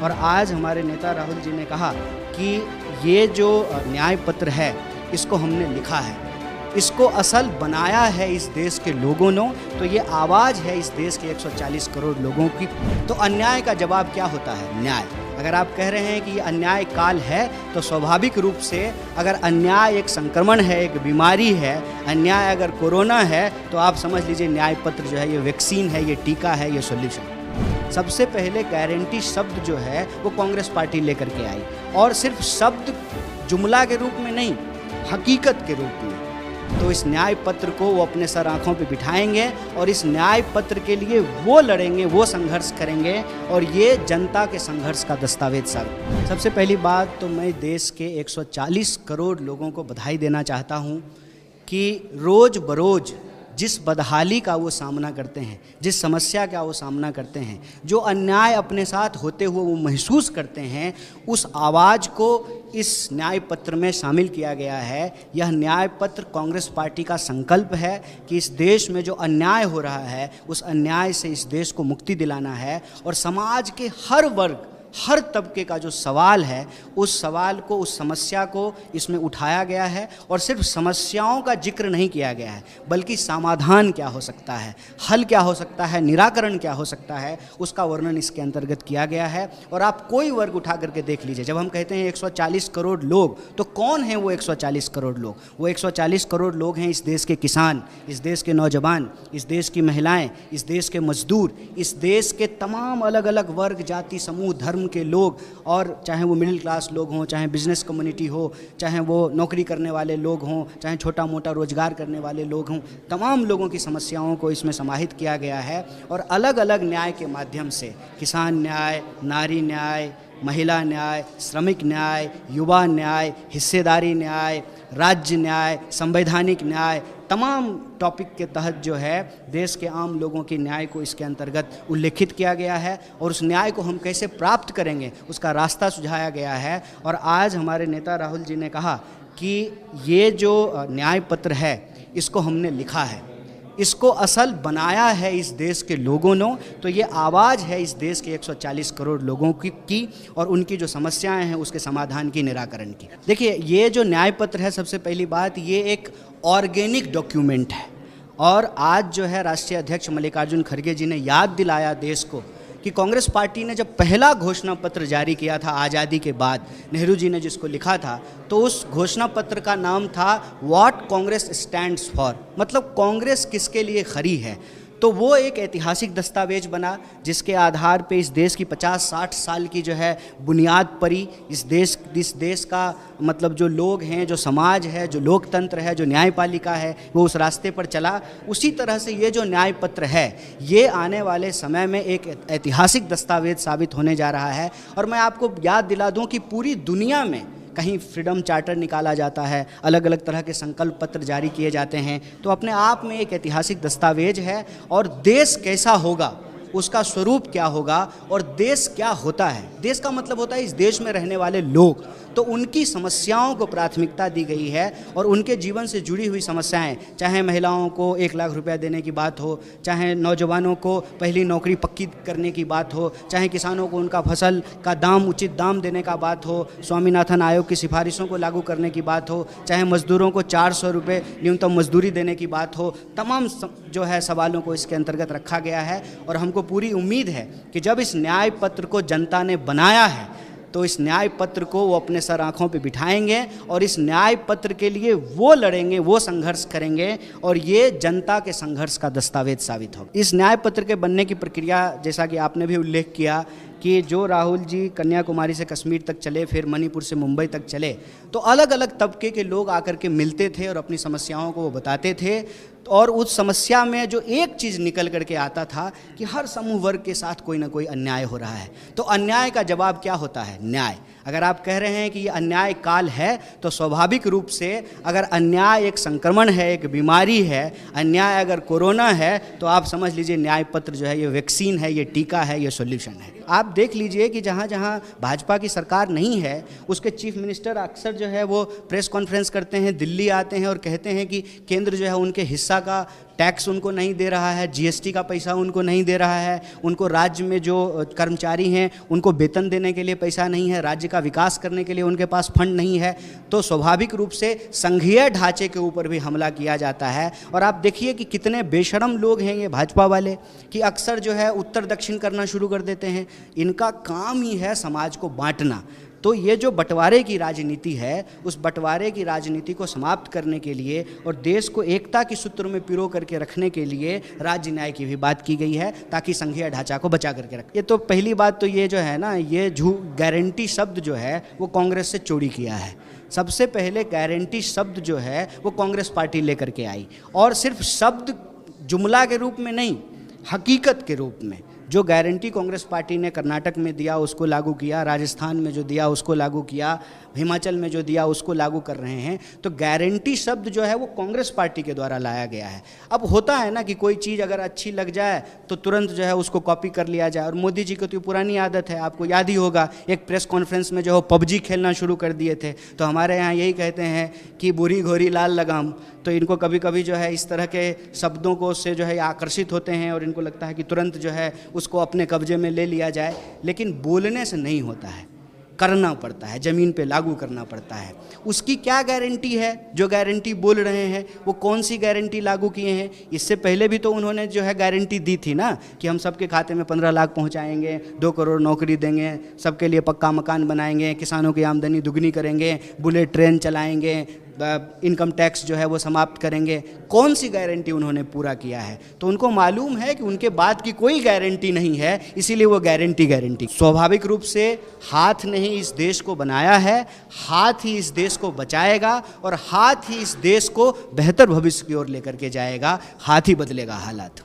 और आज हमारे नेता राहुल जी ने कहा कि ये जो न्याय पत्र है इसको हमने लिखा है, इसको असल बनाया है इस देश के लोगों ने। तो ये आवाज़ है इस देश के 140 करोड़ लोगों की। तो अन्याय का जवाब क्या होता है? न्याय। अगर आप कह रहे हैं कि ये अन्याय काल है तो स्वाभाविक रूप से अगर अन्याय एक संक्रमण है, एक बीमारी है, अन्याय अगर कोरोना है, तो आप समझ लीजिए न्याय पत्र जो है ये वैक्सीन है, ये टीका है, ये सॉल्यूशन। सबसे पहले गारंटी शब्द जो है वो कांग्रेस पार्टी लेकर के आई, और सिर्फ शब्द जुमला के रूप में नहीं, हकीकत के रूप में। तो इस न्याय पत्र को वो अपने सर आँखों पे बिठाएंगे और इस न्याय पत्र के लिए वो लड़ेंगे, वो संघर्ष करेंगे, और ये जनता के संघर्ष का दस्तावेज साबित। सबसे पहली बात तो मैं देश के 140 करोड़ लोगों को बधाई देना चाहता हूँ कि रोज़ बरोज़ जिस बदहाली का वो सामना करते हैं, जिस समस्या का वो सामना करते हैं, जो अन्याय अपने साथ होते हुए वो महसूस करते हैं, उस आवाज़ को इस न्याय पत्र में शामिल किया गया है। यह न्याय पत्र कांग्रेस पार्टी का संकल्प है कि इस देश में जो अन्याय हो रहा है उस अन्याय से इस देश को मुक्ति दिलाना है, और समाज के हर वर्ग, हर तबके का जो सवाल है उस सवाल को, उस समस्या को इसमें उठाया गया है। और सिर्फ समस्याओं का जिक्र नहीं किया गया है, बल्कि समाधान क्या हो सकता है, हल क्या हो सकता है, निराकरण क्या हो सकता है, उसका वर्णन इसके अंतर्गत किया गया है। और आप कोई वर्ग उठा करके देख लीजिए, जब हम कहते हैं 140 करोड़ लोग, तो कौन हैं वो 140 करोड़ लोग? वो 140 करोड़ लोग हैं इस देश के किसान, इस देश के नौजवान, इस देश की महिलाएँ, इस देश के मजदूर, इस देश के तमाम अलग अलग वर्ग, जाति, समूह, धर्म के लोग, और चाहे वो मिडिल क्लास लोग हों, चाहे बिजनेस कम्युनिटी हो, चाहे वो नौकरी करने वाले लोग हों, चाहे छोटा मोटा रोजगार करने वाले लोग हों, तमाम लोगों की समस्याओं को इसमें समाहित किया गया है। और अलग अलग न्याय के माध्यम से किसान न्याय, नारी न्याय, महिला न्याय, श्रमिक न्याय, युवा न्याय, हिस्सेदारी न्याय, राज्य न्याय, संवैधानिक न्याय, तमाम टॉपिक के तहत जो है देश के आम लोगों के न्याय को इसके अंतर्गत उल्लेखित किया गया है। और उस न्याय को हम कैसे प्राप्त करेंगे उसका रास्ता सुझाया गया है। और आज हमारे नेता राहुल जी ने कहा कि ये जो न्याय पत्र है इसको हमने लिखा है, इसको असल बनाया है इस देश के लोगों ने। तो ये आवाज़ है इस देश के 140 करोड़ लोगों की और उनकी जो समस्याएं हैं उसके समाधान की, निराकरण की। देखिए, ये जो न्याय पत्र है, सबसे पहली बात, ये एक ऑर्गेनिक डॉक्यूमेंट है। और आज जो है राष्ट्रीय अध्यक्ष मल्लिकार्जुन खड़गे जी ने याद दिलाया देश को कि कांग्रेस पार्टी ने जब पहला घोषणा पत्र जारी किया था आज़ादी के बाद, नेहरू जी ने जिसको लिखा था, तो उस घोषणा पत्र का नाम था व्हाट कांग्रेस स्टैंड्स फॉर, मतलब कांग्रेस किसके लिए खड़ी है। तो वो एक ऐतिहासिक दस्तावेज बना जिसके आधार पे इस देश की 50-60 साल की जो है बुनियाद पड़ी। इस देश का मतलब जो लोग हैं, जो समाज है, जो लोकतंत्र है, जो न्यायपालिका है, वो उस रास्ते पर चला। उसी तरह से ये जो न्याय पत्र है ये आने वाले समय में एक ऐतिहासिक दस्तावेज साबित होने जा रहा है। और मैं आपको याद दिला दूं कि पूरी दुनिया में कहीं फ्रीडम चार्टर निकाला जाता है, अलग अलग तरह के संकल्प पत्र जारी किए जाते हैं, तो अपने आप में एक ऐतिहासिक दस्तावेज है। और देश कैसा होगा, उसका स्वरूप क्या होगा, और देश क्या होता है, देश का मतलब होता है इस देश में रहने वाले लोग, तो उनकी समस्याओं को प्राथमिकता दी गई है। और उनके जीवन से जुड़ी हुई समस्याएं, चाहे महिलाओं को 1 लाख रुपया देने की बात हो, चाहे नौजवानों को पहली नौकरी पक्की करने की बात हो, चाहे किसानों को उनका फसल का दाम, उचित दाम देने का बात हो, स्वामीनाथन आयोग की सिफारिशों को लागू करने की बात हो, चाहे मजदूरों को 400 रुपये न्यूनतम मजदूरी देने की बात हो, तमाम जो है सवालों को इसके अंतर्गत रखा गया है। और हमको पूरी उम्मीद है कि जब इस न्याय पत्र को जनता ने बनाया है तो इस न्याय पत्र को वो अपने सर आँखों पे बिठाएंगे और इस न्याय पत्र के लिए वो लड़ेंगे, वो संघर्ष करेंगे, और ये जनता के संघर्ष का दस्तावेज साबित होगा। इस न्याय पत्र के बनने की प्रक्रिया, जैसा कि आपने भी उल्लेख किया कि जो राहुल जी कन्याकुमारी से कश्मीर तक चले, फिर मणिपुर से मुंबई तक चले, तो अलग अलग तबके के लोग आकर के मिलते थे और अपनी समस्याओं को वो बताते थे। और उस समस्या में जो एक चीज़ निकल करके आता था कि हर समूह वर्ग के साथ कोई ना कोई अन्याय हो रहा है। तो अन्याय का जवाब क्या होता है? न्याय। अगर आप कह रहे हैं कि ये अन्याय काल है तो स्वाभाविक रूप से अगर अन्याय एक संक्रमण है, एक बीमारी है, अन्याय अगर कोरोना है, तो आप समझ लीजिए न्याय पत्र जो है ये वैक्सीन है, ये टीका है, ये सॉल्यूशन है। आप देख लीजिए कि जहाँ जहाँ भाजपा की सरकार नहीं है उसके चीफ मिनिस्टर अक्सर जो है वो प्रेस कॉन्फ्रेंस करते हैं, दिल्ली आते हैं और कहते हैं कि केंद्र जो है उनके हिस्सा का टैक्स उनको नहीं दे रहा है, जीएसटी का पैसा उनको नहीं दे रहा है, उनको राज्य में जो कर्मचारी हैं उनको वेतन देने के लिए पैसा नहीं है, राज्य का विकास करने के लिए उनके पास फंड नहीं है। तो स्वाभाविक रूप से संघीय ढांचे के ऊपर भी हमला किया जाता है। और आप देखिए कि कितने बेशरम लोग हैं ये भाजपा वाले कि अक्सर जो है उत्तर दक्षिण करना शुरू कर देते हैं। इनका काम ही है समाज को बांटना। तो ये जो बंटवारे की राजनीति है, उस बंटवारे की राजनीति को समाप्त करने के लिए और देश को एकता की सूत्र में पिरो करके रखने के लिए राज्य न्याय की भी बात की गई है ताकि संघीय ढांचा को बचा करके रखें। ये तो पहली बात तो ये जो है ना, ये गारंटी शब्द जो है वो कांग्रेस से चोरी किया है। सबसे पहले गारंटी शब्द जो है वो कांग्रेस पार्टी लेकर के आई, और सिर्फ शब्द जुमला के रूप में नहीं, हकीकत के रूप में। जो गारंटी कांग्रेस पार्टी ने कर्नाटक में दिया उसको लागू किया, राजस्थान में जो दिया उसको लागू किया, हिमाचल में जो दिया उसको लागू कर रहे हैं। तो गारंटी शब्द जो है वो कांग्रेस पार्टी के द्वारा लाया गया है। अब होता है ना कि कोई चीज़ अगर अच्छी लग जाए तो तुरंत जो है उसको कॉपी कर लिया जाए, और मोदी जी की तो पुरानी आदत है, आपको याद ही होगा, एक प्रेस कॉन्फ्रेंस में जो है पबजी खेलना शुरू कर दिए थे। तो हमारे यहाँ यही कहते हैं कि बुरी घोरी लाल लगाम। तो इनको कभी कभी जो है इस तरह के शब्दों को से जो है आकर्षित होते हैं और इनको लगता है कि तुरंत जो है उसको अपने कब्जे में ले लिया जाए। लेकिन बोलने से नहीं होता है, करना पड़ता है, ज़मीन पे लागू करना पड़ता है। उसकी क्या गारंटी है? जो गारंटी बोल रहे हैं वो कौन सी गारंटी लागू किए हैं? इससे पहले भी तो उन्होंने जो है गारंटी दी थी ना कि हम सबके खाते में 15 लाख पहुंचाएंगे, 2 करोड़ नौकरी देंगे, सबके लिए पक्का मकान बनाएंगे, किसानों की आमदनी दुगनी करेंगे, बुलेट ट्रेन चलाएंगे, इनकम टैक्स जो है वो समाप्त करेंगे। कौन सी गारंटी उन्होंने पूरा किया है? तो उनको मालूम है कि उनके बाद की कोई गारंटी नहीं है, इसीलिए वो गारंटी। स्वाभाविक रूप से हाथ ने ही इस देश को बनाया है, हाथ ही इस देश को बचाएगा और हाथ ही इस देश को बेहतर भविष्य की ओर लेकर के जाएगा। हाथ ही बदलेगा हालात।